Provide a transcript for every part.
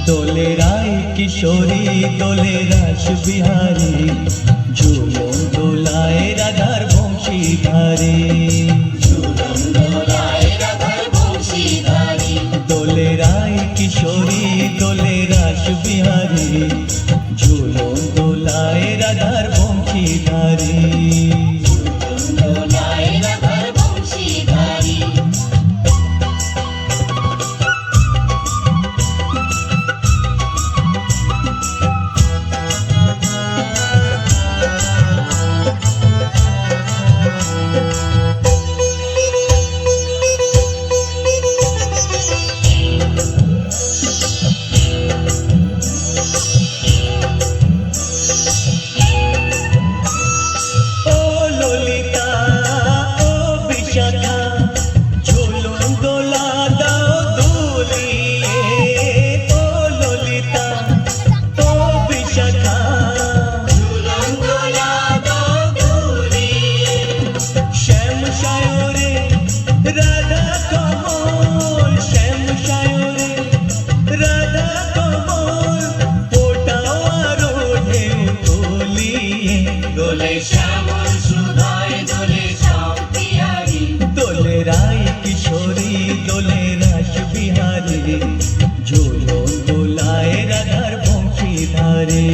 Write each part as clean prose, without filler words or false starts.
দোলে রায় কিশোরী দোলে রাস বিহারী ঝুলন দোলায় রাধার বংশীধারী দোলে রায় কিশোরী দোলে রাস বিহারী ঝুলন দোলায় রাধার বংশীধারী দোলে রায় কিশোরী দোলে রাস বিহারী ঝুলন দোলায় রাধার বংশীধারী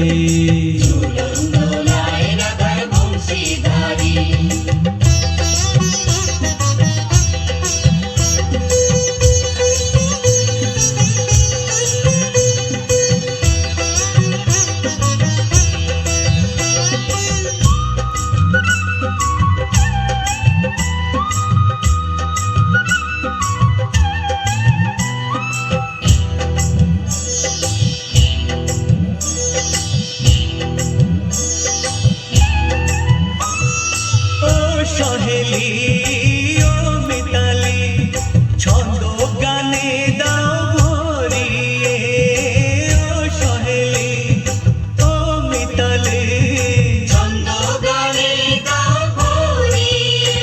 সহেলি ও মিতালি ছন্দ গানে দাও ভরিয়ে ও সহেলি ও মিতালি ছন্দ গানে দাও ভরিয়ে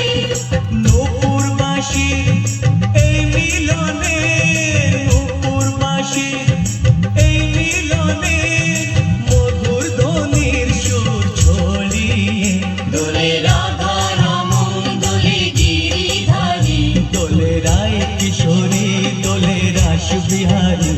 নূপুর বাঁশি এই মিলনে নূপুর বাঁশি এই মিলনে মধুর ধ্বনির সুর ছড়িয়ে দোলে কিশোরী দোলে রাস বিহারী